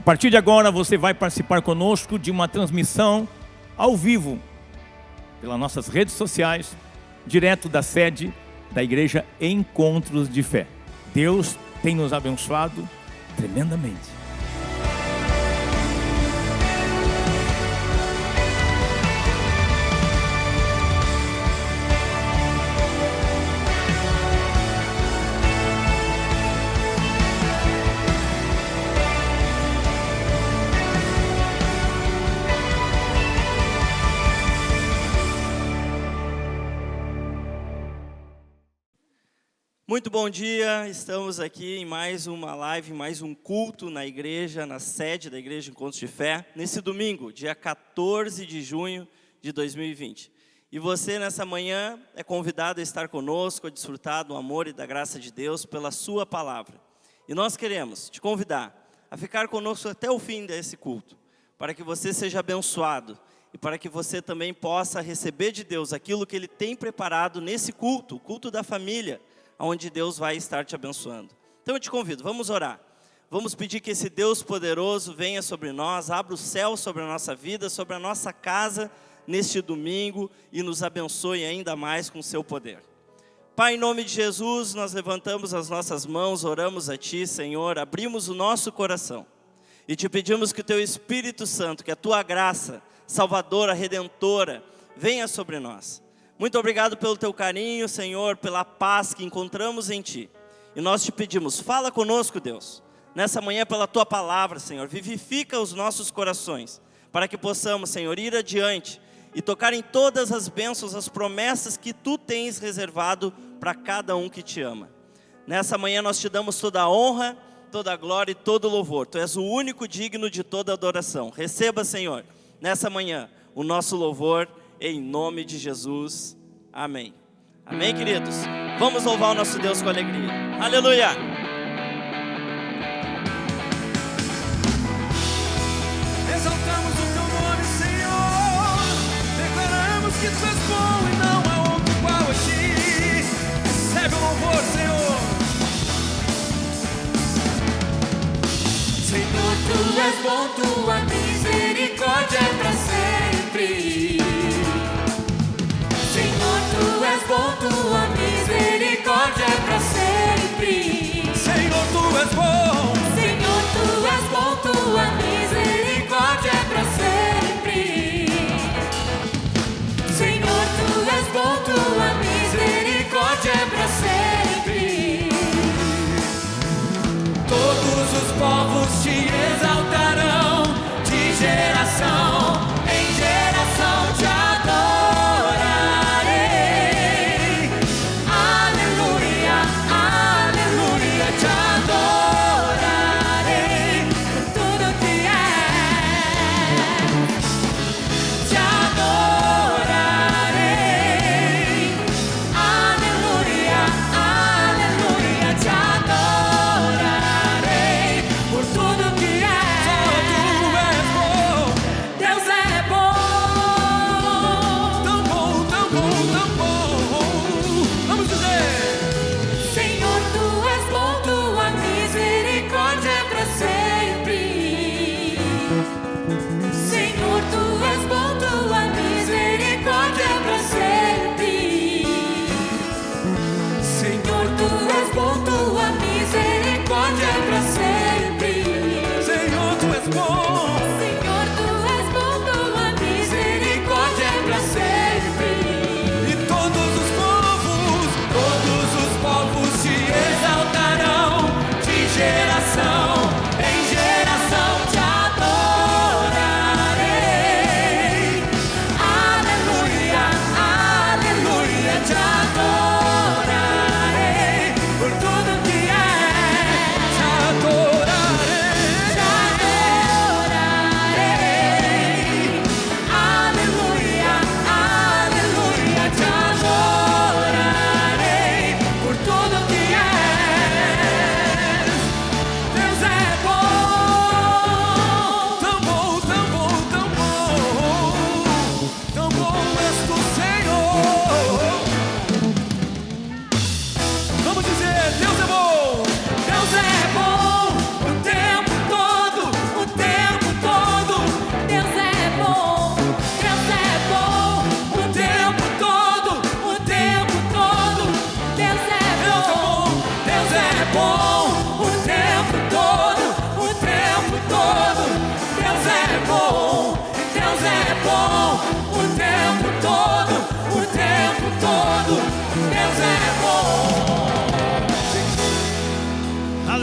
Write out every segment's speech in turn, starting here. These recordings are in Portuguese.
partir de agora você vai participar conosco de uma transmissão ao vivo pelas nossas redes sociais, direto da sede da Igreja Encontros de Fé. Deus tem nos abençoado tremendamente. Muito bom dia, estamos aqui em mais uma live, mais um culto na igreja, na sede da Igreja Encontros de Fé, nesse domingo, dia 14 de junho de 2020. E você, nessa manhã, é convidado a estar conosco, a desfrutar do amor e da graça de Deus pela sua palavra. E nós queremos te convidar a ficar conosco até o fim desse culto, para que você seja abençoado e para que você também possa receber de Deus aquilo que Ele tem preparado nesse culto, o culto da família, onde Deus vai estar te abençoando. Então eu te convido, vamos orar. Vamos pedir que esse Deus poderoso venha sobre nós, abra o céu sobre a nossa vida, sobre a nossa casa, neste domingo, e nos abençoe ainda mais com o seu poder. Pai, em nome de Jesus, nós levantamos as nossas mãos, oramos a Ti, Senhor, abrimos o nosso coração, e te pedimos que o Teu Espírito Santo, que a Tua graça, salvadora, redentora, venha sobre nós. Muito obrigado pelo Teu carinho, Senhor, pela paz que encontramos em Ti. E nós te pedimos, fala conosco, Deus, nessa manhã pela Tua palavra, Senhor. Vivifica os nossos corações, para que possamos, Senhor, ir adiante e tocar em todas as bênçãos, as promessas que Tu tens reservado para cada um que Te ama. Nessa manhã nós Te damos toda a honra, toda a glória e todo o louvor. Tu és o único digno de toda adoração. Receba, Senhor, nessa manhã, o nosso louvor, em nome de Jesus, amém. Amém, queridos? Vamos louvar o nosso Deus com alegria. Aleluia! Exaltamos o Teu nome, Senhor. Declaramos que Tu és bom e não há outro igual a Ti. Recebe o louvor, Senhor. Senhor, Tu és bom, Tua misericórdia é para sempre. Tu és bom, Tua misericórdia é para sempre. Senhor, Tu és bom. Senhor, Tu és bom, Tua misericórdia é para sempre. Senhor, Tu és bom, Tua misericórdia é para sempre. Todos os povos Te exaltarão de geração em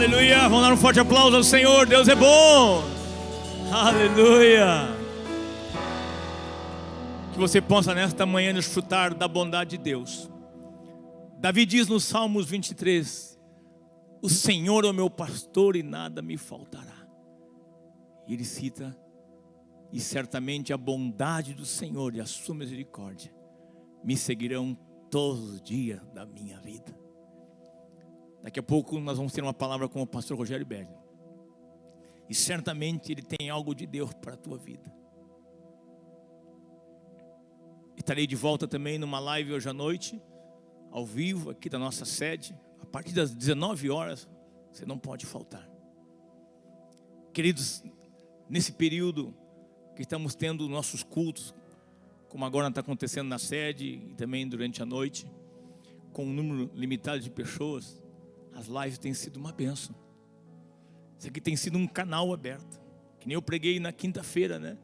Aleluia. Vamos dar um forte aplauso ao Senhor. Deus é bom. Aleluia. Que você possa nesta manhã desfrutar da bondade de Deus. Davi diz no Salmos 23: o Senhor é o meu pastor e nada me faltará. E ele cita: e certamente a bondade do Senhor e a sua misericórdia me seguirão todos os dias da minha vida. Daqui a pouco nós vamos ter uma palavra com o pastor Rogério Belli. E certamente ele tem algo de Deus para a tua vida. Estarei de volta também numa live hoje à noite, ao vivo, aqui da nossa sede, a partir das 19 horas, você não pode faltar. Queridos, nesse período que estamos tendo nossos cultos, como agora está acontecendo na sede e também durante a noite, com um número limitado de pessoas, as lives têm sido uma bênção. Isso aqui tem sido um canal aberto, que nem eu preguei na quinta-feira, né?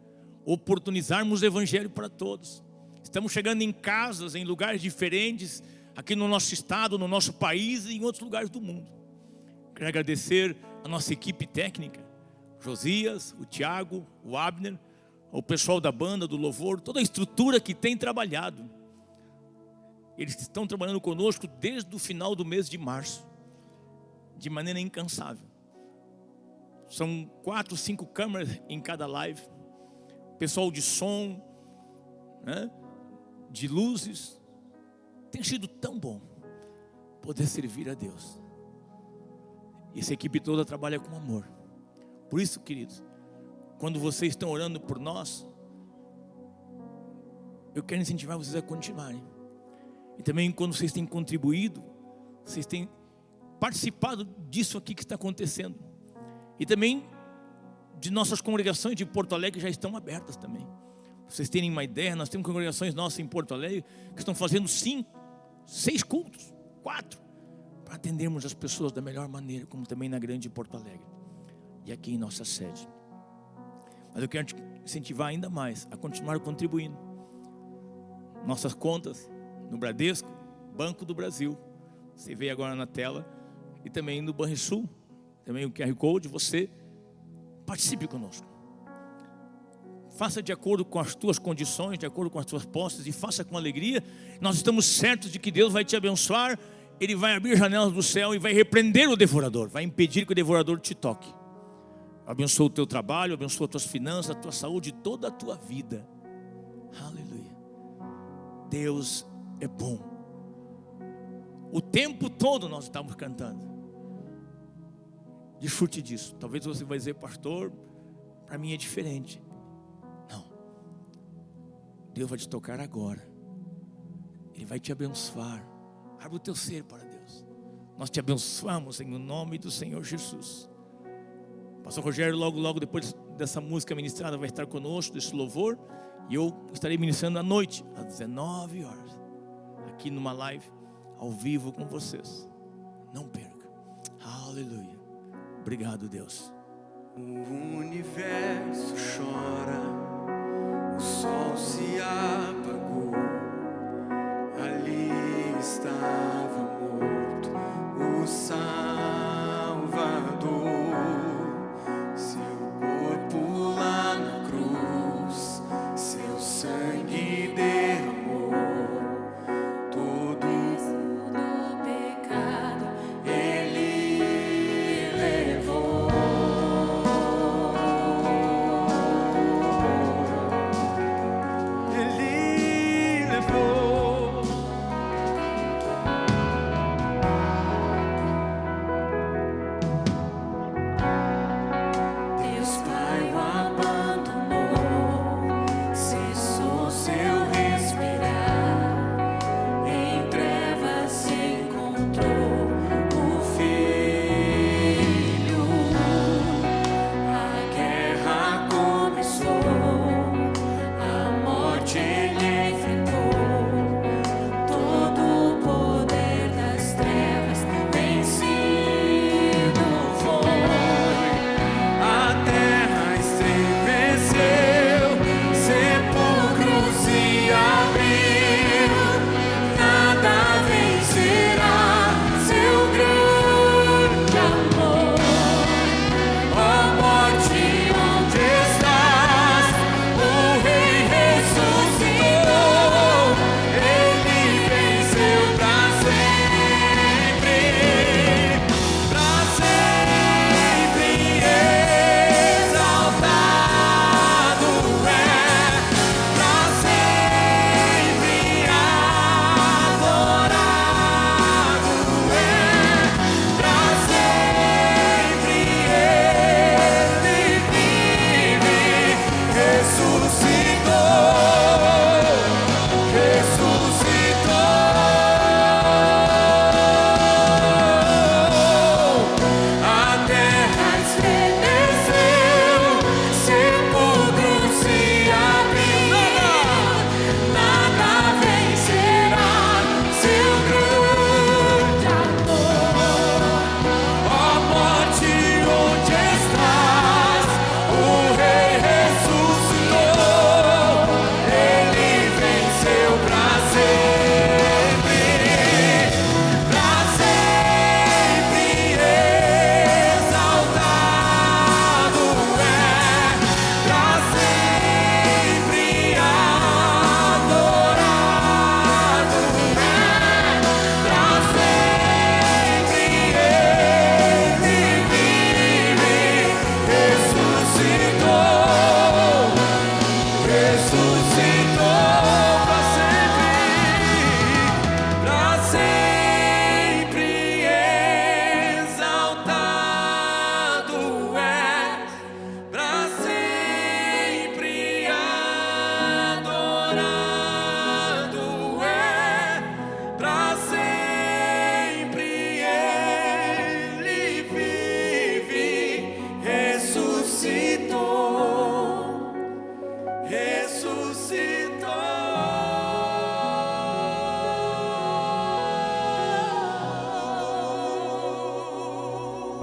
Oportunizarmos o evangelho para todos. Estamos chegando em casas, em lugares diferentes, aqui no nosso estado, no nosso país e em outros lugares do mundo. Quero agradecer a nossa equipe técnica, Josias, o Tiago, o Abner, o pessoal da banda, do louvor, toda a estrutura que tem trabalhado. Eles estão trabalhando conosco desde o final do mês de março, de maneira incansável. São 4, 5 câmeras em cada live, pessoal de som, né, de luzes. Tem sido tão bom poder servir a Deus. E essa equipe toda trabalha com amor. Por isso, queridos, quando vocês estão orando por nós, eu quero incentivar vocês a continuarem. E também quando vocês têm contribuído, vocês têm participado disso aqui que está acontecendo. E também de nossas congregações de Porto Alegre já estão abertas também. Pra vocês terem uma ideia, nós temos congregações nossas em Porto Alegre que estão fazendo 5, 6 cultos, 4, para atendermos as pessoas da melhor maneira, como também na grande Porto Alegre e aqui em nossa sede. Mas eu quero te incentivar ainda mais a continuar contribuindo. Nossas contas no Bradesco, Banco do Brasil, você vê agora na tela, e também no Banrisul, também o QR Code. Você participe conosco. Faça de acordo com as tuas condições, de acordo com as tuas posses, e faça com alegria. Nós estamos certos de que Deus vai te abençoar. Ele vai abrir janelas do céu e vai repreender o devorador, vai impedir que o devorador te toque. Abençoa o teu trabalho, abençoa as tuas finanças, a tua saúde, toda a tua vida. Aleluia. Deus é bom. O tempo todo nós estamos cantando. Desfrute disso. Talvez você vai dizer: pastor, para mim é diferente. Não. Deus vai te tocar agora. Ele vai te abençoar. Abre o teu ser para Deus. Nós te abençoamos em nome do Senhor Jesus. Pastor Rogério, logo depois dessa música ministrada, vai estar conosco, desse louvor. E eu estarei ministrando à noite, às 19 horas, aqui numa live, ao vivo com vocês. Não perca. Aleluia. Obrigado, Deus. O universo chora, o sol se apagou, ali estava morto o Salvador. Seu corpo lá na cruz, seu sangue derramou, todo Do pecado Ele levou. Ele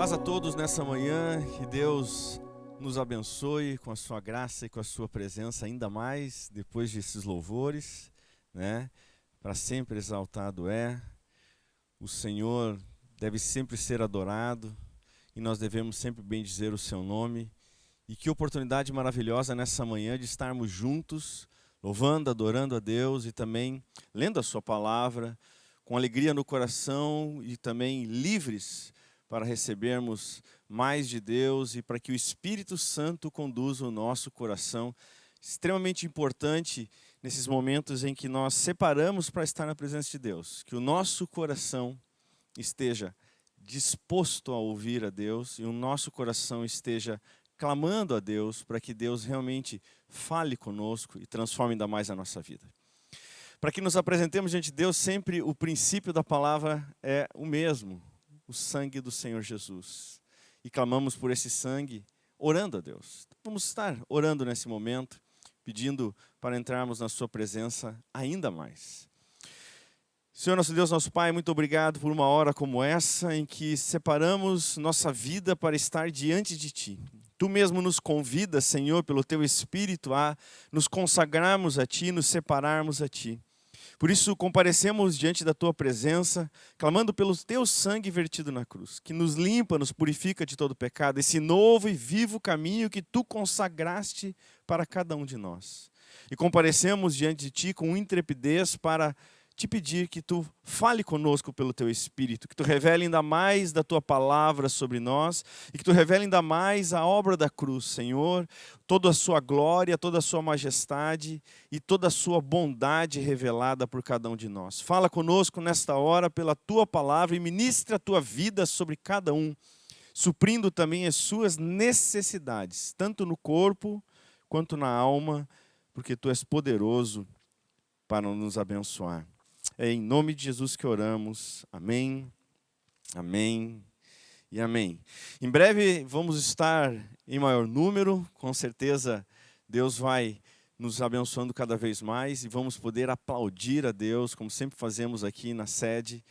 Paz a todos nessa manhã, que Deus nos abençoe com a sua graça e com a sua presença ainda mais depois desses louvores, né? Para sempre exaltado é, o Senhor deve sempre ser adorado e nós devemos sempre bendizer o seu nome. E que oportunidade maravilhosa nessa manhã de estarmos juntos, louvando, adorando a Deus e também lendo a sua palavra, com alegria no coração e também livres para recebermos mais de Deus e para que o Espírito Santo conduza o nosso coração. Extremamente importante nesses momentos em que nós separamos para estar na presença de Deus, que o nosso coração esteja disposto a ouvir a Deus e o nosso coração esteja clamando a Deus para que Deus realmente fale conosco e transforme ainda mais a nossa vida. Para que nos apresentemos diante de Deus, sempre o princípio da palavra é o mesmo, o sangue do Senhor Jesus. E clamamos por esse sangue, orando a Deus. Vamos estar orando nesse momento, pedindo para entrarmos na sua presença ainda mais. Senhor nosso Deus, nosso Pai, muito obrigado por uma hora como essa, em que separamos nossa vida para estar diante de Ti. Tu mesmo nos convidas, Senhor, pelo Teu Espírito, a nos consagrarmos a Ti, nos separarmos a Ti. Por isso, comparecemos diante da Tua presença, clamando pelo Teu sangue vertido na cruz, que nos limpa, nos purifica de todo pecado, esse novo e vivo caminho que Tu consagraste para cada um de nós. E comparecemos diante de Ti com intrepidez para Te pedir que Tu fale conosco pelo Teu Espírito, que Tu revele ainda mais da Tua palavra sobre nós e que Tu revele ainda mais a obra da cruz, Senhor, toda a Sua glória, toda a Sua majestade e toda a Sua bondade revelada por cada um de nós. Fala conosco nesta hora pela Tua palavra e ministra a Tua vida sobre cada um, suprindo também as suas necessidades, tanto no corpo quanto na alma, porque Tu és poderoso para nos abençoar. É em nome de Jesus que oramos. Amém, amém e amém. Em breve vamos estar em maior número. Com certeza Deus vai nos abençoando cada vez mais e vamos poder aplaudir a Deus, como sempre fazemos aqui na sede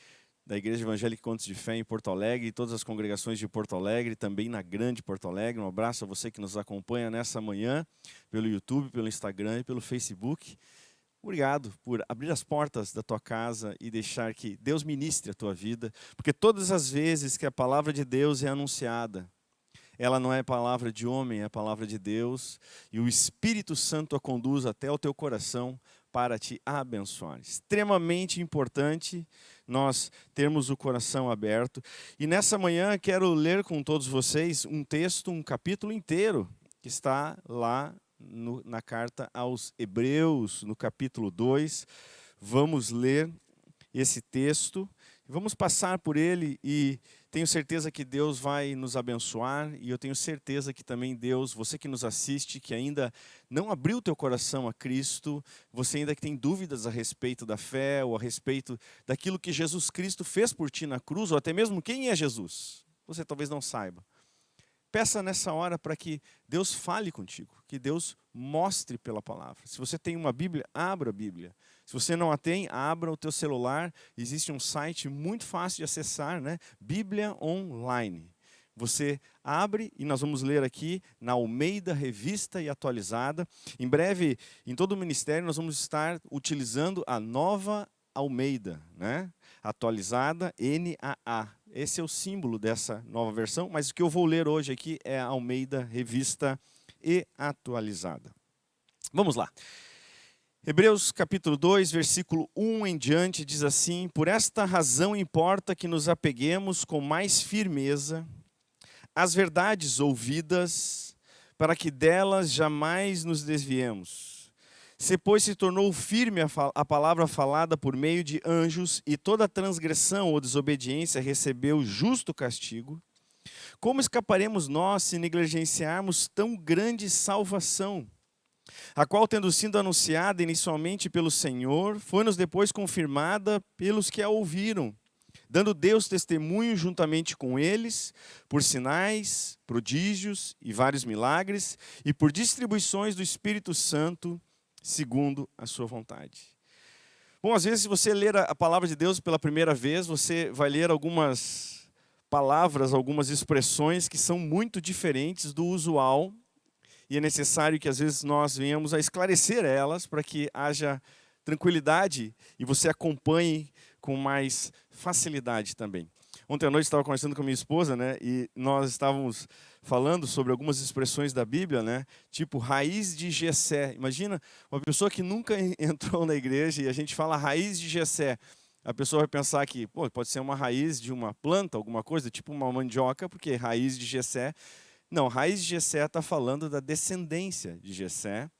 da Igreja Evangélica Encontros de Fé em Porto Alegre e todas as congregações de Porto Alegre, também na Grande Porto Alegre. Um abraço a você que nos acompanha nessa manhã pelo YouTube, pelo Instagram e pelo Facebook. Obrigado por abrir as portas da tua casa e deixar que Deus ministre a tua vida, porque todas as vezes que a palavra de Deus é anunciada, ela não é palavra de homem, é a palavra de Deus, e o Espírito Santo a conduz até o teu coração para te abençoar. Extremamente importante nós termos o coração aberto. E nessa manhã quero ler com todos vocês um texto, um capítulo inteiro, que está lá na carta aos Hebreus, no capítulo 2, vamos ler esse texto, vamos passar por ele e tenho certeza que Deus vai nos abençoar e eu tenho certeza que também Deus, você que nos assiste, que ainda não abriu teu coração a Cristo, você ainda que tem dúvidas a respeito da fé ou a respeito daquilo que Jesus Cristo fez por ti na cruz, ou até mesmo quem é Jesus, você talvez não saiba. Peça nessa hora para que Deus fale contigo, que Deus mostre pela palavra. Se você tem uma Bíblia, abra a Bíblia. Se você não a tem, abra o teu celular. Existe um site muito fácil de acessar, né? Bíblia Online. Você abre e nós vamos ler aqui na Almeida Revista e Atualizada. Em breve, em todo o ministério, nós vamos estar utilizando a Nova Almeida, né? Atualizada, NAA. Esse é o símbolo dessa nova versão, mas o que eu vou ler hoje aqui é a Almeida Revista e Atualizada. Vamos lá. Hebreus capítulo 2, versículo 1 em diante, diz assim: Por esta razão importa que nos apeguemos com mais firmeza às verdades ouvidas, para que delas jamais nos desviemos. Se, pois, se tornou firme a palavra falada por meio de anjos, e toda transgressão ou desobediência recebeu justo castigo, como escaparemos nós se negligenciarmos tão grande salvação, a qual, tendo sido anunciada inicialmente pelo Senhor, foi-nos depois confirmada pelos que a ouviram, dando Deus testemunho juntamente com eles, por sinais, prodígios e vários milagres, e por distribuições do Espírito Santo, segundo a sua vontade. Bom, às vezes se você ler a palavra de Deus pela primeira vez, você vai ler algumas palavras, algumas expressões que são muito diferentes do usual, e é necessário que às vezes nós venhamos a esclarecer elas para que haja tranquilidade e você acompanhe com mais facilidade também. Ontem à noite estava conversando com a minha esposa, né, e nós estávamos falando sobre algumas expressões da Bíblia, né, tipo raiz de Jessé. Imagina uma pessoa que nunca entrou na igreja e a gente fala raiz de Jessé. A pessoa vai pensar que pode ser uma raiz de uma planta, alguma coisa, tipo uma mandioca, porque raiz de Jessé. Não, raiz de Jessé está falando da descendência de Jessé,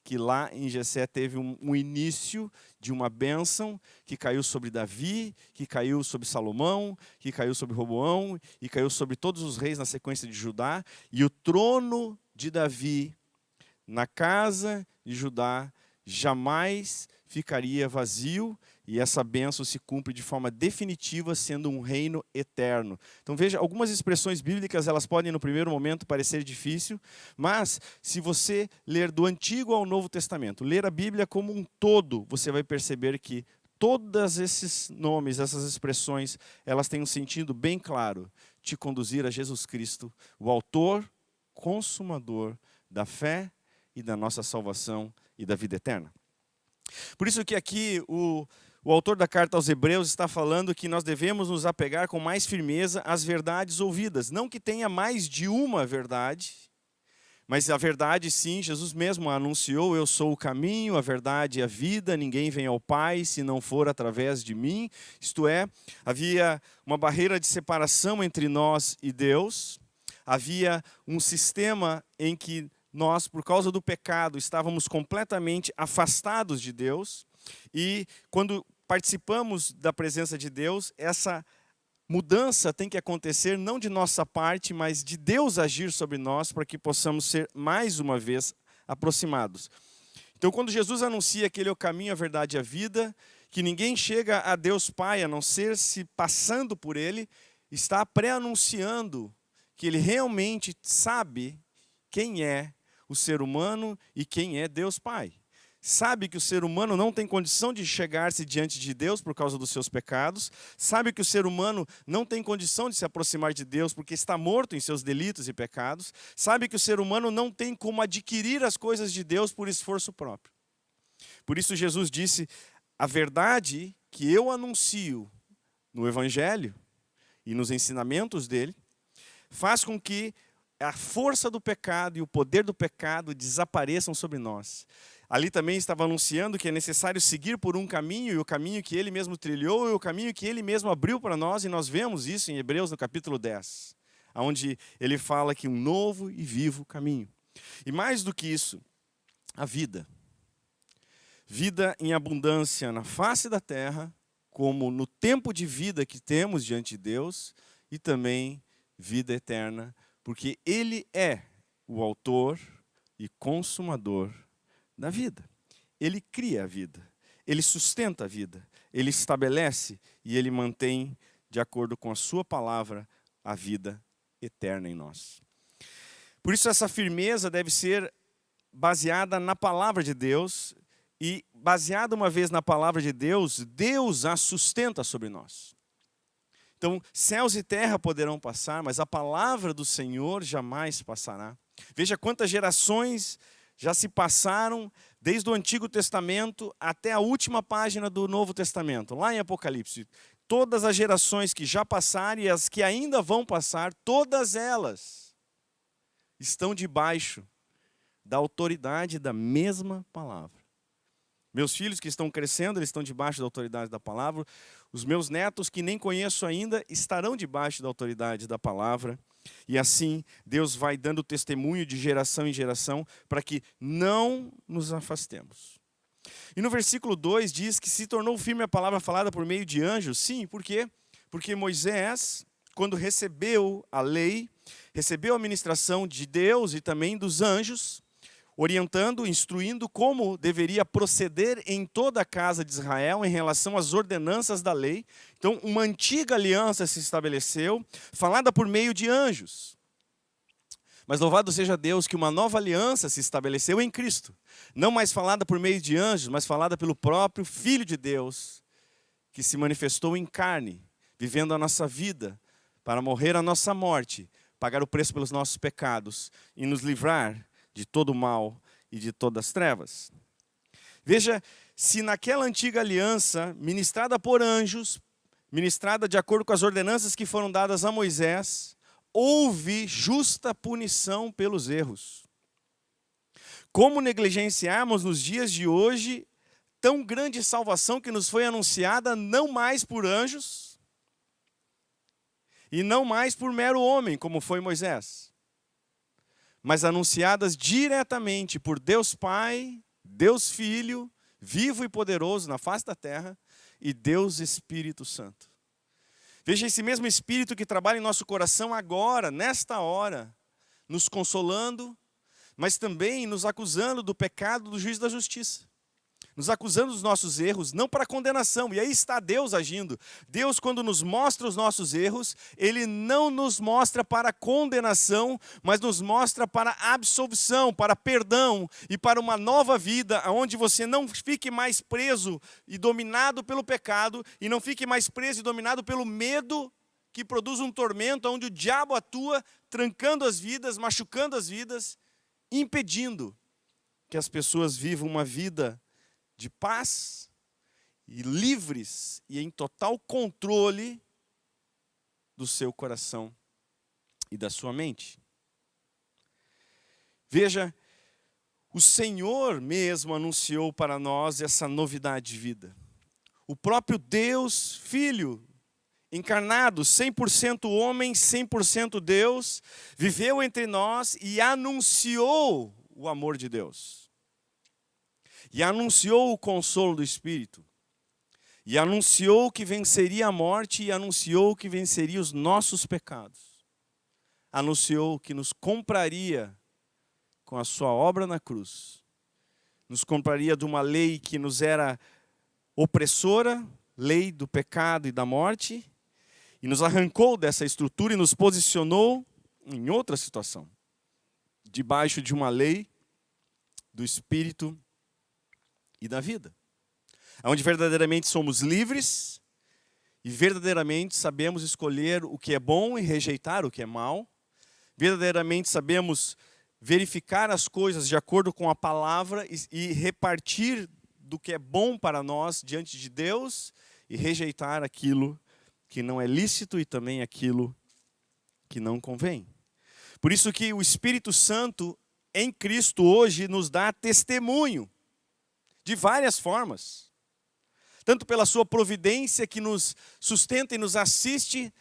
que lá em Jessé teve um início de uma bênção que caiu sobre Davi, que caiu sobre Salomão, que caiu sobre Roboão e caiu sobre todos os reis na sequência de Judá. E o trono de Davi na casa de Judá jamais ficaria vazio, e essa bênção se cumpre de forma definitiva, sendo um reino eterno. Então veja, algumas expressões bíblicas, elas podem no primeiro momento parecer difícil, mas se você ler do Antigo ao Novo Testamento, ler a Bíblia como um todo, você vai perceber que todos esses nomes, essas expressões, elas têm um sentido bem claro, te conduzir a Jesus Cristo, o autor, consumador da fé e da nossa salvação e da vida eterna. Por isso que aqui o autor da carta aos Hebreus está falando que nós devemos nos apegar com mais firmeza às verdades ouvidas. Não que tenha mais de uma verdade, mas a verdade sim, Jesus mesmo anunciou, eu sou o caminho, a verdade e a vida, ninguém vem ao Pai se não for através de mim. Isto é, havia uma barreira de separação entre nós e Deus, havia um sistema em que nós, por causa do pecado, estávamos completamente afastados de Deus, e quando participamos da presença de Deus, essa mudança tem que acontecer não de nossa parte, mas de Deus agir sobre nós para que possamos ser mais uma vez aproximados. Então, quando Jesus anuncia que Ele é o caminho, a verdade e a vida, que ninguém chega a Deus Pai a não ser se passando por Ele, está pré-anunciando que Ele realmente sabe quem é o ser humano e quem é Deus Pai. Sabe que o ser humano não tem condição de chegar-se diante de Deus por causa dos seus pecados. Sabe que o ser humano não tem condição de se aproximar de Deus porque está morto em seus delitos e pecados. Sabe que o ser humano não tem como adquirir as coisas de Deus por esforço próprio. Por isso Jesus disse, a verdade que eu anuncio no Evangelho e nos ensinamentos dele, faz com que a força do pecado e o poder do pecado desapareçam sobre nós. Ali também estava anunciando que é necessário seguir por um caminho, e o caminho que ele mesmo trilhou, e o caminho que ele mesmo abriu para nós, e nós vemos isso em Hebreus no capítulo 10, onde ele fala que um novo e vivo caminho. E mais do que isso, a vida. Vida em abundância na face da terra, como no tempo de vida que temos diante de Deus, e também vida eterna, porque Ele é o autor e consumador da vida. Ele cria a vida, Ele sustenta a vida, Ele estabelece e Ele mantém, de acordo com a sua palavra, a vida eterna em nós. Por isso essa firmeza deve ser baseada na palavra de Deus, e baseada uma vez na palavra de Deus, Deus a sustenta sobre nós. Então, céus e terra poderão passar, mas a palavra do Senhor jamais passará. Veja quantas gerações já se passaram, desde o Antigo Testamento até a última página do Novo Testamento, lá em Apocalipse. Todas as gerações que já passaram e as que ainda vão passar, todas elas estão debaixo da autoridade da mesma palavra. Meus filhos que estão crescendo, eles estão debaixo da autoridade da palavra. Os meus netos que nem conheço ainda estarão debaixo da autoridade da palavra. E assim, Deus vai dando testemunho de geração em geração para que não nos afastemos. E no versículo 2 diz que se tornou firme a palavra falada por meio de anjos. Sim, por quê? Porque Moisés, quando recebeu a lei, recebeu a ministração de Deus e também dos anjos, orientando, instruindo como deveria proceder em toda a casa de Israel em relação às ordenanças da lei. Então, uma antiga aliança se estabeleceu, falada por meio de anjos. Mas louvado seja Deus que uma nova aliança se estabeleceu em Cristo. Não mais falada por meio de anjos, mas falada pelo próprio Filho de Deus, que se manifestou em carne, vivendo a nossa vida para morrer a nossa morte, pagar o preço pelos nossos pecados e nos livrar de todo o mal e de todas as trevas. Veja, se naquela antiga aliança, ministrada por anjos, ministrada de acordo com as ordenanças que foram dadas a Moisés, houve justa punição pelos erros. Como negligenciarmos nos dias de hoje tão grande salvação que nos foi anunciada não mais por anjos e não mais por mero homem, como foi Moisés, mas anunciadas diretamente por Deus Pai, Deus Filho, vivo e poderoso na face da terra, e Deus Espírito Santo. Veja esse mesmo Espírito que trabalha em nosso coração agora, nesta hora, nos consolando, mas também nos acusando do pecado, do juízo da justiça. Nos acusando dos nossos erros, não para condenação. E aí está Deus agindo. Deus, quando nos mostra os nossos erros, Ele não nos mostra para condenação, mas nos mostra para absolvição, para perdão e para uma nova vida, onde você não fique mais preso e dominado pelo pecado, e não fique mais preso e dominado pelo medo que produz um tormento, onde o diabo atua, trancando as vidas, machucando as vidas, impedindo que as pessoas vivam uma vida de paz e livres e em total controle do seu coração e da sua mente. Veja, o Senhor mesmo anunciou para nós essa novidade de vida. O próprio Deus Filho, encarnado, 100% homem, 100% Deus, viveu entre nós e anunciou o amor de Deus. E anunciou o consolo do Espírito. E anunciou que venceria a morte e anunciou que venceria os nossos pecados. Anunciou que nos compraria com a sua obra na cruz. Nos compraria de uma lei que nos era opressora, lei do pecado e da morte, e nos arrancou dessa estrutura e nos posicionou em outra situação, debaixo de uma lei do Espírito e da vida, onde verdadeiramente somos livres e verdadeiramente sabemos escolher o que é bom e rejeitar o que é mal, verdadeiramente sabemos verificar as coisas de acordo com a palavra e repartir do que é bom para nós diante de Deus e rejeitar aquilo que não é lícito e também aquilo que não convém. Por isso que o Espírito Santo em Cristo hoje nos dá testemunho de várias formas. Tanto pela sua providência que nos sustenta e nos assiste,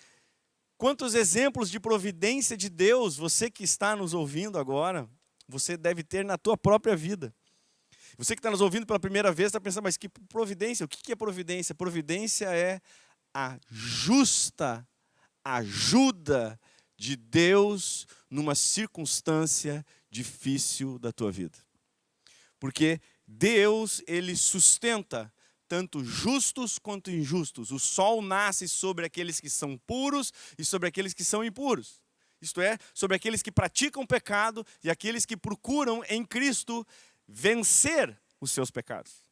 quantos exemplos de providência de Deus você que está nos ouvindo agora, você deve ter na tua própria vida. Você que está nos ouvindo pela primeira vez está pensando, mas que providência? O que é providência? Providência é a justa ajuda de Deus numa circunstância difícil da tua vida. Porque Deus, Ele sustenta tanto justos quanto injustos. O sol nasce sobre aqueles que são puros e sobre aqueles que são impuros. Isto é, sobre aqueles que praticam pecado e aqueles que procuram em Cristo vencer os seus pecados.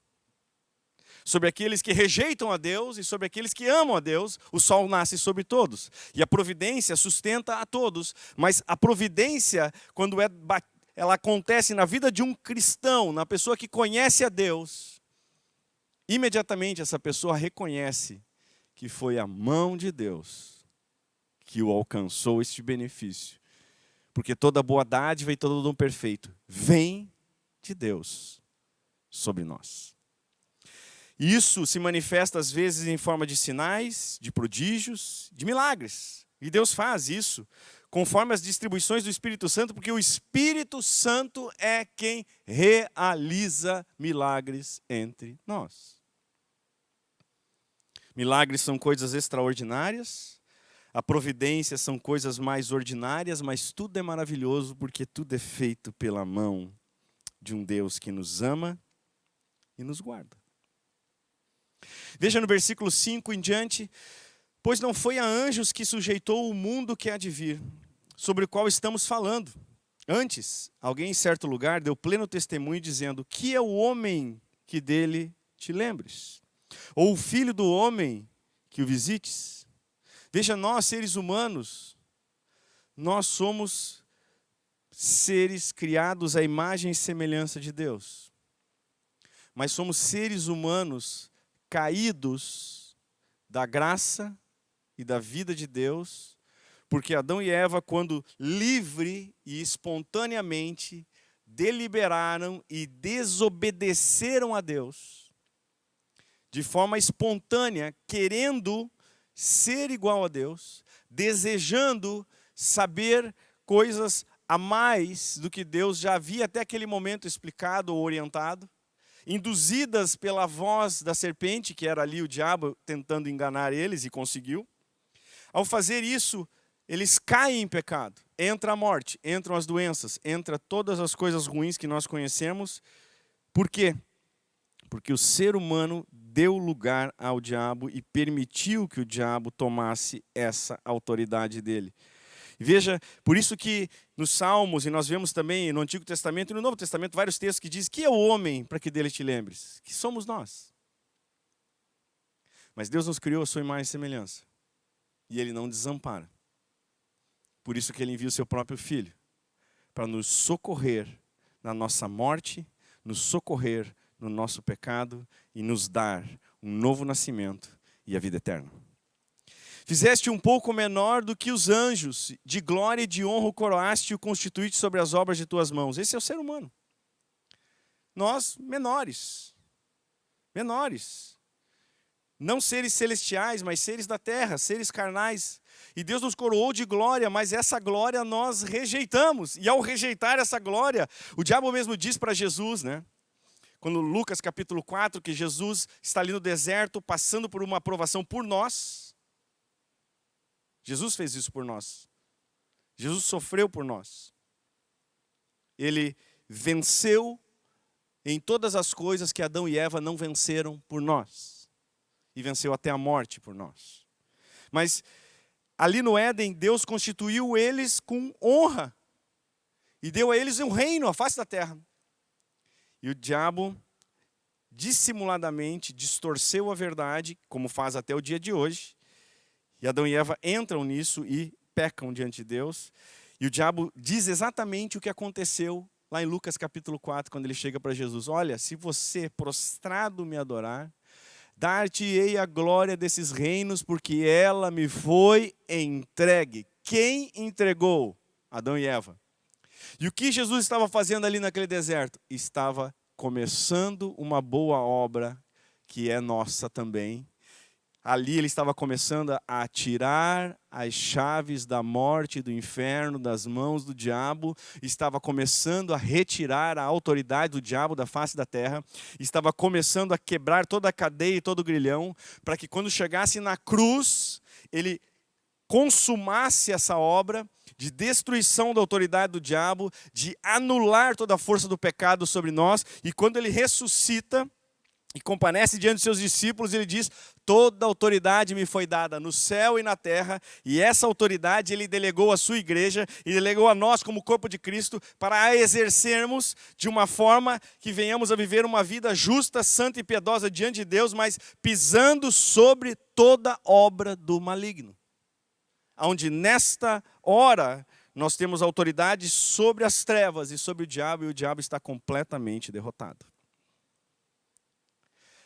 Sobre aqueles que rejeitam a Deus e sobre aqueles que amam a Deus, o sol nasce sobre todos. E a providência sustenta a todos, mas a providência, quando ela acontece na vida de um cristão, na pessoa que conhece a Deus, imediatamente essa pessoa reconhece que foi a mão de Deus que o alcançou este benefício. Porque toda boa dádiva e todo dom perfeito vem de Deus sobre nós. E isso se manifesta às vezes em forma de sinais, de prodígios, de milagres. E Deus faz isso conforme as distribuições do Espírito Santo, porque o Espírito Santo é quem realiza milagres entre nós. Milagres são coisas extraordinárias, a providência são coisas mais ordinárias, mas tudo é maravilhoso porque tudo é feito pela mão de um Deus que nos ama e nos guarda. Veja no versículo 5 em diante: pois não foi a anjos que sujeitou o mundo que há de vir, sobre o qual estamos falando. Antes, alguém em certo lugar deu pleno testemunho dizendo: que é o homem que dele te lembres? Ou o filho do homem que o visites? Veja, nós, seres humanos, nós somos seres criados à imagem e semelhança de Deus. Mas somos seres humanos caídos da graça e da vida de Deus, porque Adão e Eva, quando livre e espontaneamente deliberaram e desobedeceram a Deus, de forma espontânea, querendo ser igual a Deus, desejando saber coisas a mais do que Deus já havia até aquele momento explicado ou orientado, induzidas pela voz da serpente, que era ali o diabo tentando enganar eles, e conseguiu. Ao fazer isso, eles caem em pecado. Entra a morte, entram as doenças, entra todas as coisas ruins que nós conhecemos. Por quê? Porque o ser humano deu lugar ao diabo e permitiu que o diabo tomasse essa autoridade dele. Veja, por isso que nos Salmos, e nós vemos também no Antigo Testamento e no Novo Testamento, vários textos que dizem que é o homem para que dele te lembres, que somos nós. Mas Deus nos criou a sua imagem e semelhança, e Ele não desampara. Por isso que Ele envia o seu próprio Filho, para nos socorrer na nossa morte, nos socorrer no nosso pecado e nos dar um novo nascimento e a vida eterna. Fizeste um pouco menor do que os anjos, de glória e de honra o coroaste e o constituíste sobre as obras de tuas mãos. Esse é o ser humano. Nós, menores. Menores. Não seres celestiais, mas seres da terra, seres carnais. E Deus nos coroou de glória, mas essa glória nós rejeitamos. E ao rejeitar essa glória, o diabo mesmo diz para Jesus, né? Quando Lucas capítulo 4, que Jesus está ali no deserto, passando por uma provação por nós. Jesus fez isso por nós. Jesus sofreu por nós. Ele venceu em todas as coisas que Adão e Eva não venceram por nós. E venceu até a morte por nós. Mas ali no Éden, Deus constituiu eles com honra. E deu a eles um reino, a face da terra. E o diabo, dissimuladamente, distorceu a verdade, como faz até o dia de hoje. E Adão e Eva entram nisso e pecam diante de Deus. E o diabo diz exatamente o que aconteceu lá em Lucas capítulo 4, quando ele chega para Jesus. Olha, se você prostrado me adorar, dar-te-ei a glória desses reinos, porque ela me foi entregue. Quem entregou? Adão e Eva. E o que Jesus estava fazendo ali naquele deserto? Estava começando uma boa obra, que é nossa também. Ali ele estava começando a tirar as chaves da morte e do inferno das mãos do diabo, estava começando a retirar a autoridade do diabo da face da terra, estava começando a quebrar toda a cadeia e todo o grilhão, para que quando chegasse na cruz, ele consumasse essa obra de destruição da autoridade do diabo, de anular toda a força do pecado sobre nós, e quando ele ressuscita, e comparece diante dos seus discípulos, ele diz, toda autoridade me foi dada no céu e na terra, e essa autoridade ele delegou à sua igreja, e delegou a nós como corpo de Cristo, para a exercermos de uma forma que venhamos a viver uma vida justa, santa e piedosa diante de Deus, mas pisando sobre toda obra do maligno. Onde nesta hora nós temos autoridade sobre as trevas e sobre o diabo está completamente derrotado.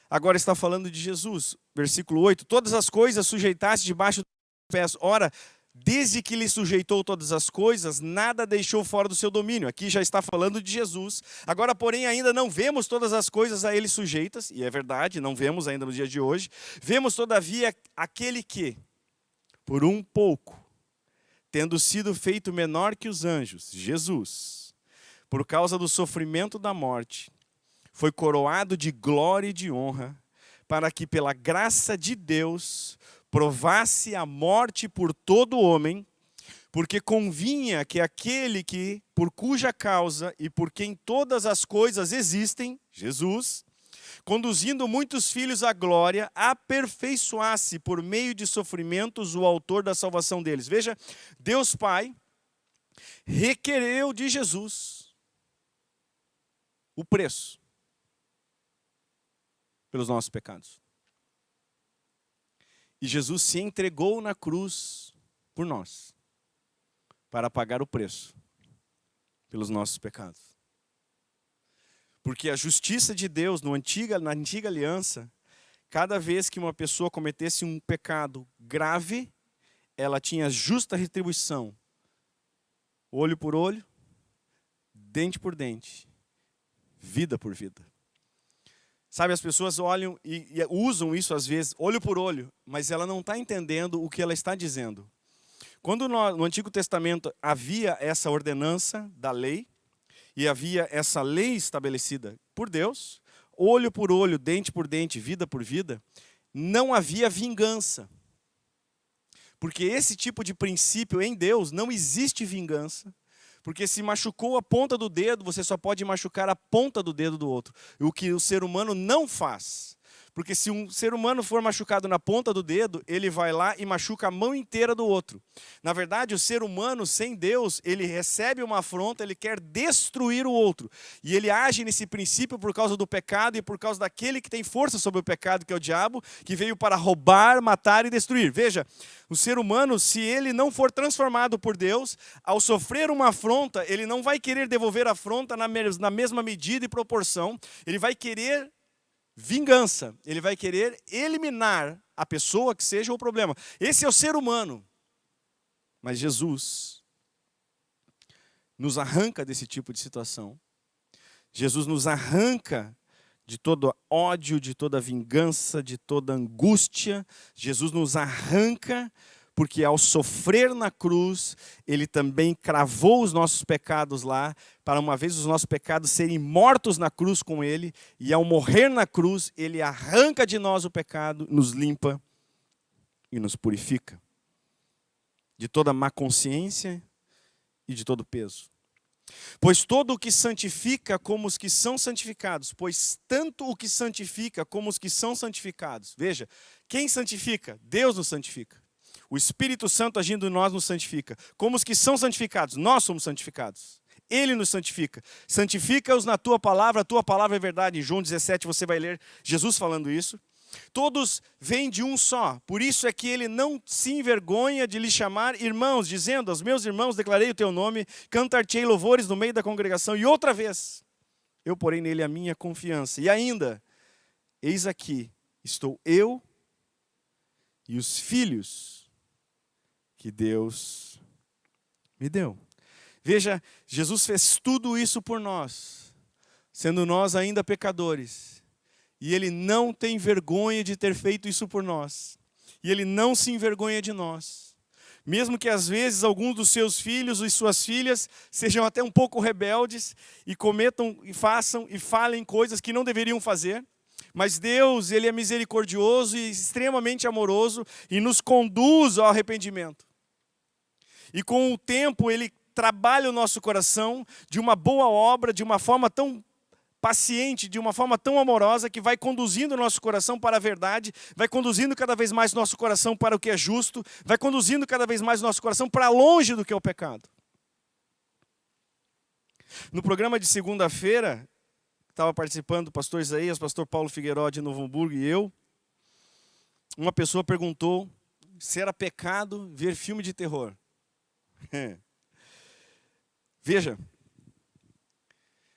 Agora está falando de Jesus, versículo 8. Todas as coisas sujeitaste debaixo dos pés. Ora, desde que lhe sujeitou todas as coisas, nada deixou fora do seu domínio. Aqui já está falando de Jesus. Agora, porém, ainda não vemos todas as coisas a ele sujeitas. E é verdade, não vemos ainda no dia de hoje. Vemos, todavia, aquele que, por um pouco, tendo sido feito menor que os anjos, Jesus, por causa do sofrimento da morte, foi coroado de glória e de honra, para que pela graça de Deus provasse a morte por todo homem, porque convinha que aquele que, por cuja causa e por quem todas as coisas existem, Jesus, conduzindo muitos filhos à glória, aperfeiçoasse por meio de sofrimentos o autor da salvação deles. Veja, Deus Pai requereu de Jesus o preço pelos nossos pecados. E Jesus se entregou na cruz por nós, para pagar o preço pelos nossos pecados. Porque a justiça de Deus na antiga aliança, cada vez que uma pessoa cometesse um pecado grave, ela tinha justa retribuição. Olho por olho, dente por dente, vida por vida. Sabe, as pessoas olham e usam isso às vezes, olho por olho, mas ela não está entendendo o que ela está dizendo. Quando no Antigo Testamento havia essa ordenança da lei, e havia essa lei estabelecida por Deus, olho por olho, dente por dente, vida por vida, não havia vingança. Porque esse tipo de princípio em Deus não existe vingança. Porque se machucou a ponta do dedo, você só pode machucar a ponta do dedo do outro. O que o ser humano não faz. Porque se um ser humano for machucado na ponta do dedo, ele vai lá e machuca a mão inteira do outro. Na verdade, o ser humano, sem Deus, ele recebe uma afronta, ele quer destruir o outro. E ele age nesse princípio por causa do pecado e por causa daquele que tem força sobre o pecado, que é o diabo, que veio para roubar, matar e destruir. Veja, o ser humano, se ele não for transformado por Deus, ao sofrer uma afronta, ele não vai querer devolver a afronta na mesma medida e proporção, ele vai querer vingança, ele vai querer eliminar a pessoa que seja o problema. Esse é o ser humano. Mas Jesus nos arranca desse tipo de situação. Jesus nos arranca de todo ódio, de toda vingança, de toda angústia. Jesus nos arranca porque ao sofrer na cruz, ele também cravou os nossos pecados lá, para uma vez os nossos pecados serem mortos na cruz com ele, e ao morrer na cruz, ele arranca de nós o pecado, nos limpa e nos purifica de toda má consciência e de todo peso. Pois todo o que santifica como os que são santificados, pois tanto o que santifica como os que são santificados. Veja, quem santifica? Deus nos santifica. O Espírito Santo agindo em nós nos santifica. Como os que são santificados, nós somos santificados. Ele nos santifica. Santifica-os na tua palavra, a tua palavra é verdade. Em João 17 você vai ler Jesus falando isso. Todos vêm de um só. Por isso é que ele não se envergonha de lhe chamar irmãos, dizendo: aos meus irmãos declarei o teu nome, cantar-te-ei louvores no meio da congregação. E outra vez, eu porei nele a minha confiança. E ainda, eis aqui, estou eu e os filhos que Deus me deu. Veja, Jesus fez tudo isso por nós, sendo nós ainda pecadores. E ele não tem vergonha de ter feito isso por nós. E ele não se envergonha de nós. Mesmo que às vezes alguns dos seus filhos e suas filhas sejam até um pouco rebeldes e cometam e façam e falem coisas que não deveriam fazer. Mas Deus, ele é misericordioso e extremamente amoroso e nos conduz ao arrependimento. E com o tempo ele trabalha o nosso coração de uma boa obra, de uma forma tão paciente, de uma forma tão amorosa, que vai conduzindo o nosso coração para a verdade, vai conduzindo cada vez mais o nosso coração para o que é justo, vai conduzindo cada vez mais o nosso coração para longe do que é o pecado. No programa de segunda-feira, estava participando o pastor Isaías, o pastor Paulo Figueiró de Novo Hamburgo e eu, uma pessoa perguntou se era pecado ver filme de terror. Veja,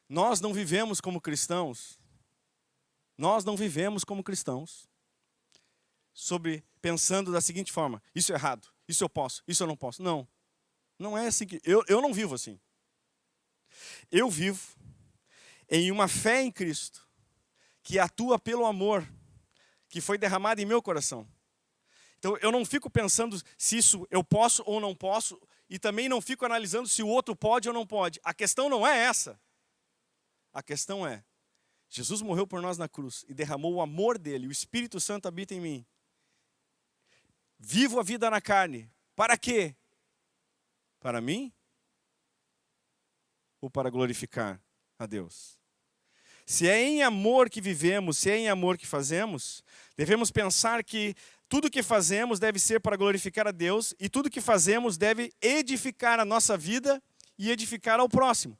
nós não vivemos como cristãos, pensando da seguinte forma: isso é errado, isso eu posso, isso eu não posso. Não, não é assim que eu não vivo assim. Eu vivo em uma fé em Cristo que atua pelo amor que foi derramado em meu coração. Então eu não fico pensando se isso eu posso ou não posso, e também não fico analisando se o outro pode ou não pode. A questão não é essa. A questão é, Jesus morreu por nós na cruz e derramou o amor dele, o Espírito Santo habita em mim. Vivo a vida na carne. Para quê? Para mim? Ou para glorificar a Deus? Se é em amor que vivemos, se é em amor que fazemos, devemos pensar que tudo que fazemos deve ser para glorificar a Deus, e tudo que fazemos deve edificar a nossa vida e edificar ao próximo.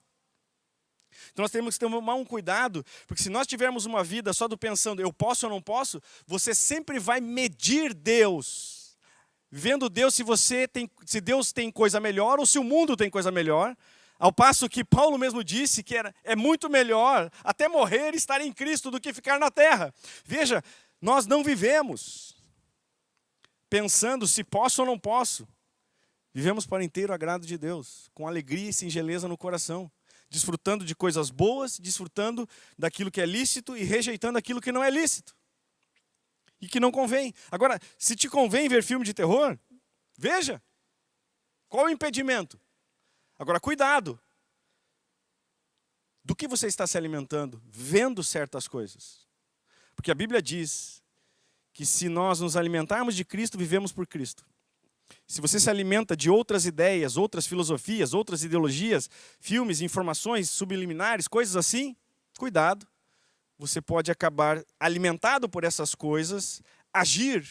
Então nós temos que tomar um cuidado, porque se nós tivermos uma vida só do pensando, eu posso ou não posso, você sempre vai medir Deus, vendo Deus se Deus tem coisa melhor ou se o mundo tem coisa melhor, ao passo que Paulo mesmo disse que é muito melhor até morrer e estar em Cristo do que ficar na terra. Veja, nós não vivemos pensando se posso ou não posso. Vivemos para inteiro agrado de Deus, com alegria e singeleza no coração, desfrutando de coisas boas, desfrutando daquilo que é lícito e rejeitando aquilo que não é lícito e que não convém. Agora, se te convém ver filme de terror, veja. Qual o impedimento? Agora, cuidado. Do que você está se alimentando, vendo certas coisas? Porque a Bíblia diz que se nós nos alimentarmos de Cristo, vivemos por Cristo. Se você se alimenta de outras ideias, outras filosofias, outras ideologias, filmes, informações subliminares, coisas assim, cuidado. Você pode acabar alimentado por essas coisas, agir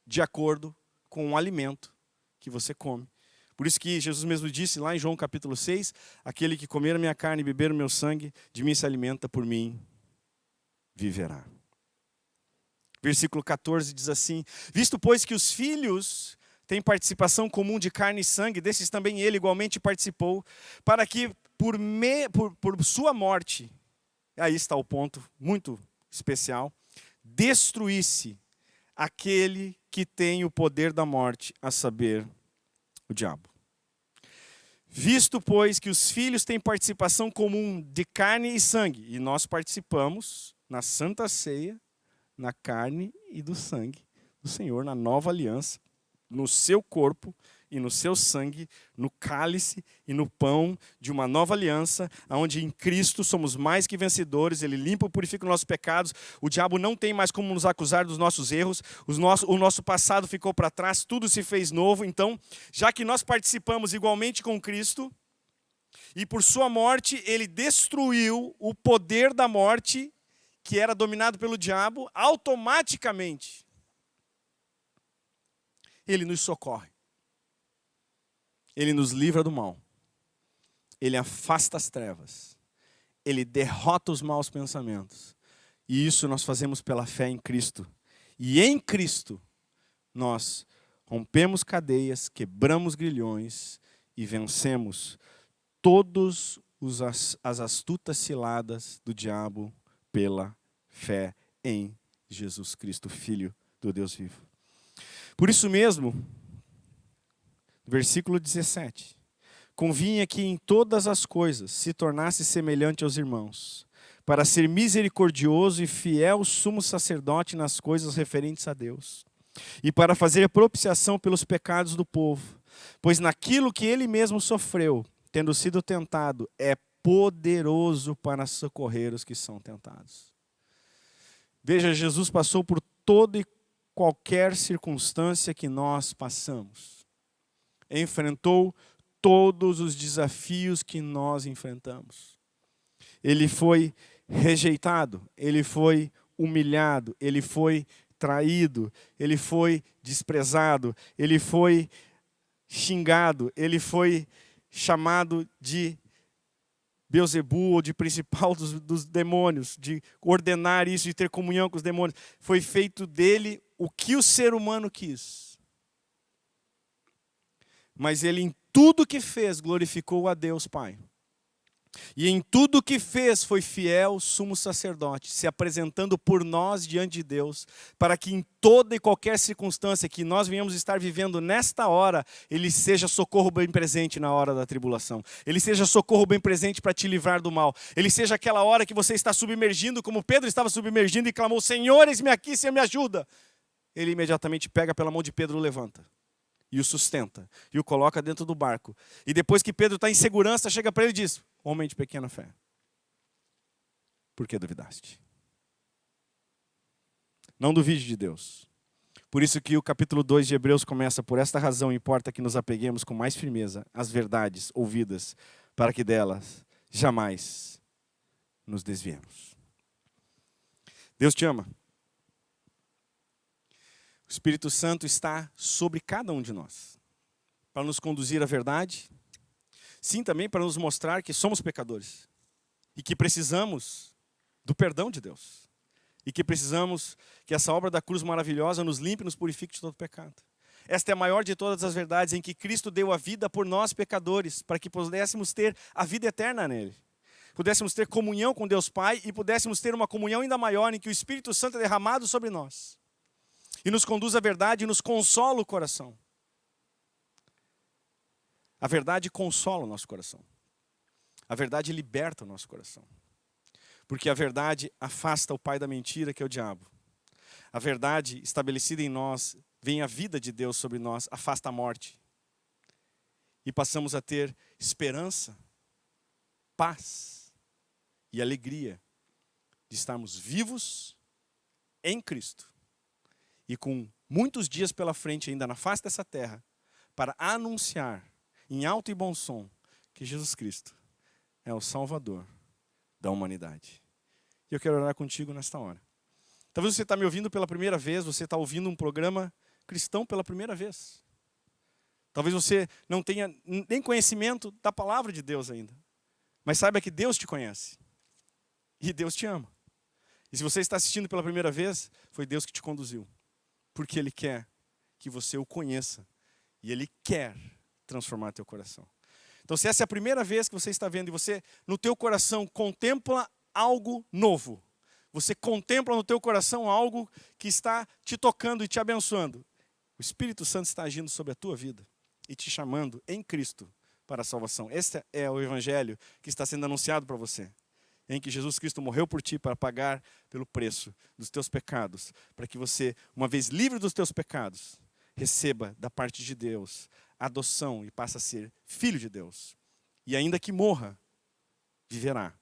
de acordo com o alimento que você come. Por isso que Jesus mesmo disse lá em João capítulo 6, aquele que comer a minha carne e beber o meu sangue, de mim se alimenta, por mim viverá. Versículo 14 diz assim: visto, pois, que os filhos têm participação comum de carne e sangue, desses também ele igualmente participou, para que por sua morte, aí está o ponto muito especial, destruísse aquele que tem o poder da morte, a saber, o diabo. Visto, pois, que os filhos têm participação comum de carne e sangue, e nós participamos na Santa Ceia, na carne e do sangue do Senhor, na nova aliança, no seu corpo e no seu sangue, no cálice e no pão de uma nova aliança, onde em Cristo somos mais que vencedores, Ele limpa e purifica os nossos pecados, o diabo não tem mais como nos acusar dos nossos erros, o nosso passado ficou para trás, tudo se fez novo. Então, já que nós participamos igualmente com Cristo, e por sua morte Ele destruiu o poder da morte, que era dominado pelo diabo, automaticamente Ele nos socorre. Ele nos livra do mal. Ele afasta as trevas. Ele derrota os maus pensamentos. E isso nós fazemos pela fé em Cristo. E em Cristo nós rompemos cadeias, quebramos grilhões e vencemos todas as astutas ciladas do diabo pela fé em Jesus Cristo, Filho do Deus vivo. Por isso mesmo, versículo 17, convinha que em todas as coisas se tornasse semelhante aos irmãos, para ser misericordioso e fiel sumo sacerdote nas coisas referentes a Deus, e para fazer propiciação pelos pecados do povo, pois naquilo que ele mesmo sofreu, tendo sido tentado, é poderoso para socorrer os que são tentados. Veja, Jesus passou por toda e qualquer circunstância que nós passamos. Enfrentou todos os desafios que nós enfrentamos. Ele foi rejeitado, ele foi humilhado, ele foi traído, ele foi desprezado, ele foi xingado, ele foi chamado de Beelzebul, ou de principal dos demônios, de ordenar isso, de ter comunhão com os demônios. Foi feito dele o que o ser humano quis. Mas ele, em tudo que fez, glorificou a Deus Pai. E em tudo que fez, foi fiel sumo sacerdote, se apresentando por nós diante de Deus, para que em toda e qualquer circunstância que nós venhamos estar vivendo nesta hora, Ele seja socorro bem presente na hora da tribulação. Ele seja socorro bem presente para te livrar do mal. Ele seja aquela hora que você está submergindo, como Pedro estava submergindo e clamou: Senhor, eis-me aqui, Senhor, me ajuda. Ele imediatamente pega pela mão de Pedro, o levanta e o sustenta, e o coloca dentro do barco. E depois que Pedro está em segurança, chega para ele e diz: homem de pequena fé, por que duvidaste? Não duvide de Deus. Por isso que o capítulo 2 de Hebreus começa: por esta razão importa que nos apeguemos com mais firmeza às verdades ouvidas, para que delas jamais nos desviemos. Deus te ama. O Espírito Santo está sobre cada um de nós, para nos conduzir à verdade, sim, também para nos mostrar que somos pecadores E que precisamos do perdão de Deus. E que precisamos que essa obra da cruz maravilhosa nos limpe e nos purifique de todo pecado. Esta é a maior de todas as verdades, em que Cristo deu a vida por nós pecadores, para que pudéssemos ter a vida eterna nele. Pudéssemos ter comunhão com Deus Pai e pudéssemos ter uma comunhão ainda maior, em que o Espírito Santo é derramado sobre nós. E nos conduz à verdade e nos consola o coração. A verdade consola o nosso coração. A verdade liberta o nosso coração. Porque a verdade afasta o pai da mentira, que é o diabo. A verdade estabelecida em nós, vem a vida de Deus sobre nós, afasta a morte. E passamos a ter esperança, paz e alegria de estarmos vivos em Cristo. E com muitos dias pela frente ainda na face dessa terra, para anunciar em alto e bom som que Jesus Cristo é o Salvador da humanidade. E eu quero orar contigo nesta hora. Talvez você está me ouvindo pela primeira vez, você está ouvindo um programa cristão pela primeira vez. Talvez você não tenha nem conhecimento da palavra de Deus ainda. Mas saiba que Deus te conhece. E Deus te ama. E se você está assistindo pela primeira vez, foi Deus que te conduziu. Porque Ele quer que você o conheça. E Ele quer transformar teu coração. Então, se essa é a primeira vez que você está vendo e você, no teu coração, contempla algo novo, você contempla no teu coração algo que está te tocando e te abençoando, o Espírito Santo está agindo sobre a tua vida e te chamando em Cristo para a salvação. Esse é o Evangelho que está sendo anunciado para você, em que Jesus Cristo morreu por ti para pagar pelo preço dos teus pecados, para que você, uma vez livre dos teus pecados, receba da parte de Deus adoção e passe a ser filho de Deus. E ainda que morra, viverá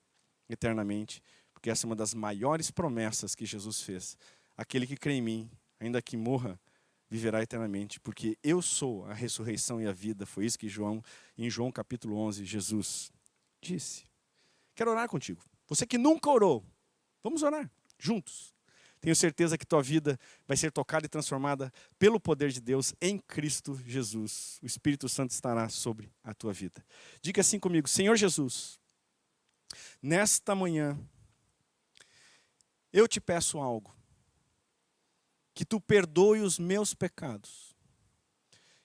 eternamente, porque essa é uma das maiores promessas que Jesus fez. Aquele que crê em mim, ainda que morra, viverá eternamente, porque eu sou a ressurreição e a vida. Foi isso que em João capítulo 11, Jesus disse. Quero orar contigo. Você que nunca orou, vamos orar juntos. Tenho certeza que tua vida vai ser tocada e transformada pelo poder de Deus em Cristo Jesus. O Espírito Santo estará sobre a tua vida. Diga assim comigo: Senhor Jesus, nesta manhã, eu te peço algo. Que tu perdoe os meus pecados.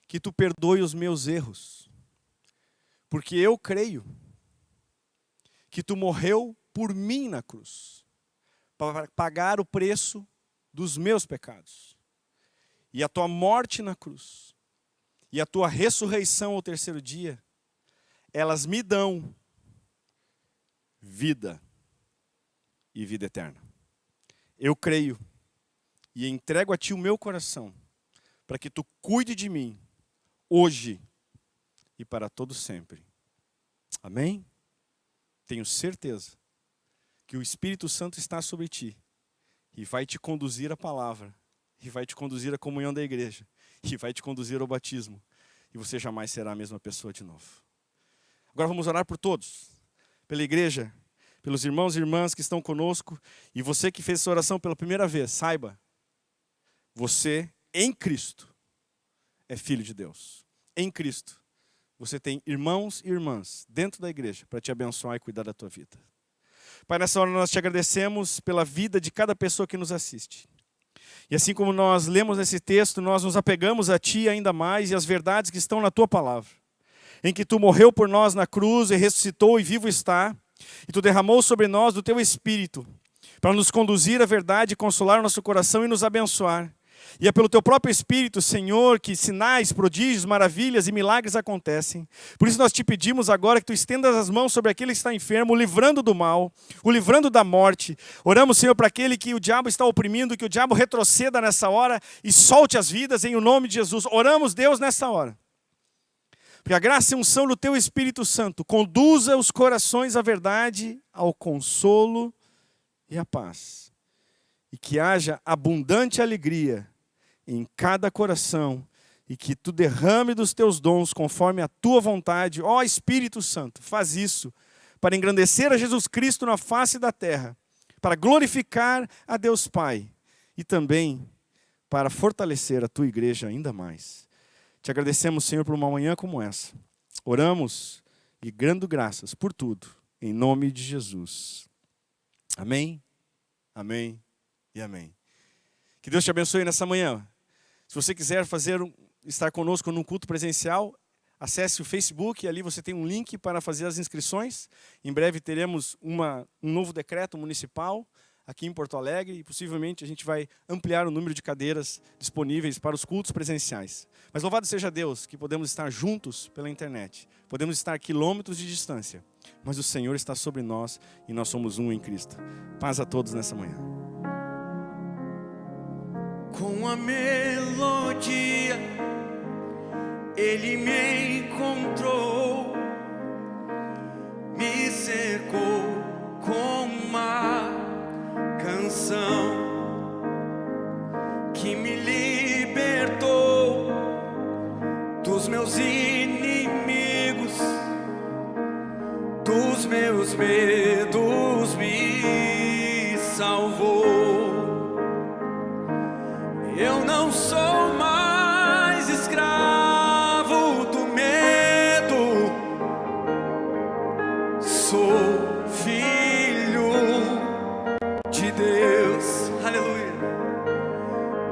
Que tu perdoe os meus erros. Porque eu creio que tu morreu por mim na cruz, para pagar o preço dos meus pecados. E a tua morte na cruz, e a tua ressurreição ao terceiro dia, elas me dão vida e vida eterna. Eu creio e entrego a ti o meu coração, para que tu cuide de mim, hoje e para todo sempre. Amém? Tenho certeza que o Espírito Santo está sobre ti e vai te conduzir à palavra, e vai te conduzir à comunhão da igreja, e vai te conduzir ao batismo, e você jamais será a mesma pessoa de novo. Agora vamos orar por todos, pela igreja, pelos irmãos e irmãs que estão conosco, e você que fez essa oração pela primeira vez, saiba, você em Cristo é filho de Deus. Em Cristo, você tem irmãos e irmãs dentro da igreja para te abençoar e cuidar da tua vida. Pai, nessa hora nós te agradecemos pela vida de cada pessoa que nos assiste. E assim como nós lemos nesse texto, nós nos apegamos a ti ainda mais e às verdades que estão na tua palavra. Em que tu morreu por nós na cruz e ressuscitou e vivo está. E tu derramou sobre nós do teu Espírito para nos conduzir à verdade, consolar o nosso coração e nos abençoar. E é pelo teu próprio Espírito, Senhor, que sinais, prodígios, maravilhas e milagres acontecem. Por isso nós te pedimos agora que tu estendas as mãos sobre aquele que está enfermo, o livrando do mal, o livrando da morte. Oramos, Senhor, para aquele que o diabo está oprimindo, que o diabo retroceda nessa hora e solte as vidas em o nome de Jesus. Oramos, Deus, nessa hora. Que a graça e a unção do teu Espírito Santo conduza os corações à verdade, ao consolo e à paz. E que haja abundante alegria em cada coração, e que tu derrame dos teus dons conforme a tua vontade. Ó Espírito Santo, faz isso para engrandecer a Jesus Cristo na face da terra, para glorificar a Deus Pai e também para fortalecer a tua igreja ainda mais. Te agradecemos, Senhor, por uma manhã como essa. Oramos e dando graças por tudo, em nome de Jesus. Amém, amém e amém. Que Deus te abençoe nessa manhã. Se você quiser estar conosco num culto presencial, acesse o Facebook, ali você tem um link para fazer as inscrições. Em breve teremos um novo decreto municipal aqui em Porto Alegre e possivelmente a gente vai ampliar o número de cadeiras disponíveis para os cultos presenciais. Mas louvado seja Deus que podemos estar juntos pela internet. Podemos estar a quilômetros de distância, mas o Senhor está sobre nós e nós somos um em Cristo. Paz a todos nessa manhã. Com a melodia Ele me encontrou, me cercou com uma canção que me libertou dos meus inimigos, dos meus medos, me salvou. Eu não sou mais escravo do medo, sou filho de Deus, aleluia.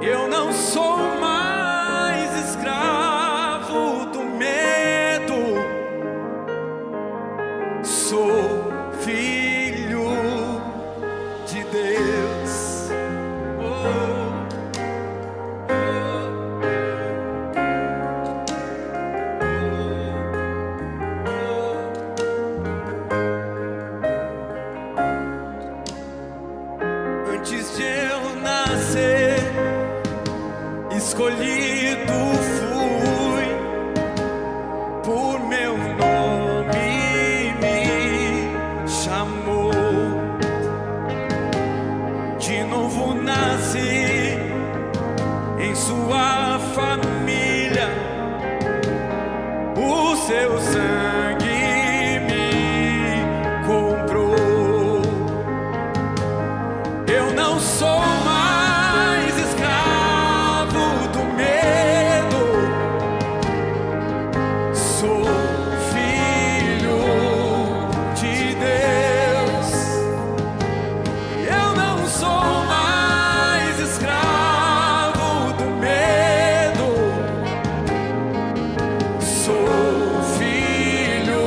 Eu não sou mais escravo do medo, sou filho de Deus. Antes de eu nascer, escolhido fui, por meu nome me chamou. De novo nasci em sua família, o seu sangue me comprou. Eu não sou mais escravo do medo, sou filho de Deus. Eu não sou mais escravo do medo, sou filho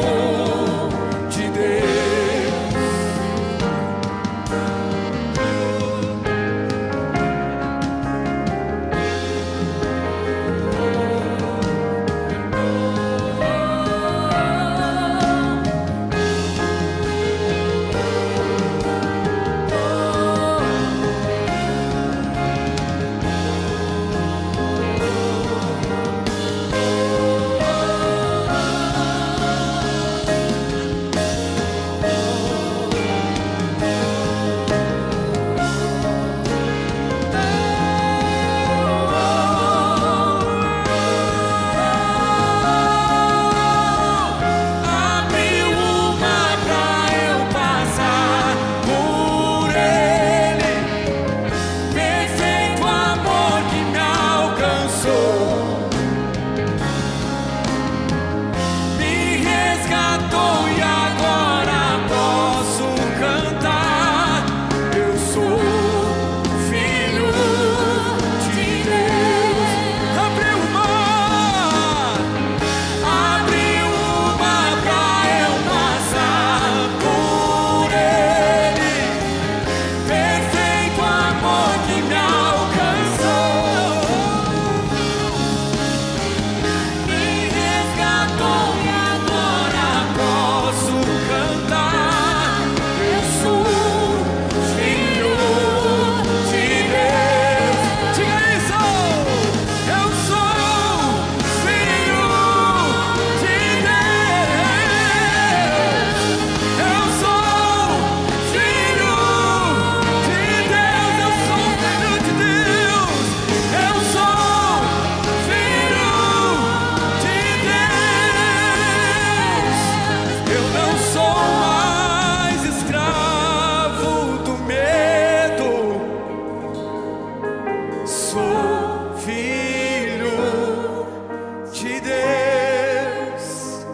de Deus.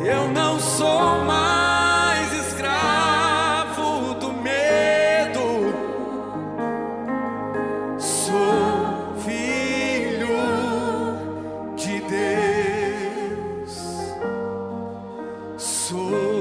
Eu não sou mais sou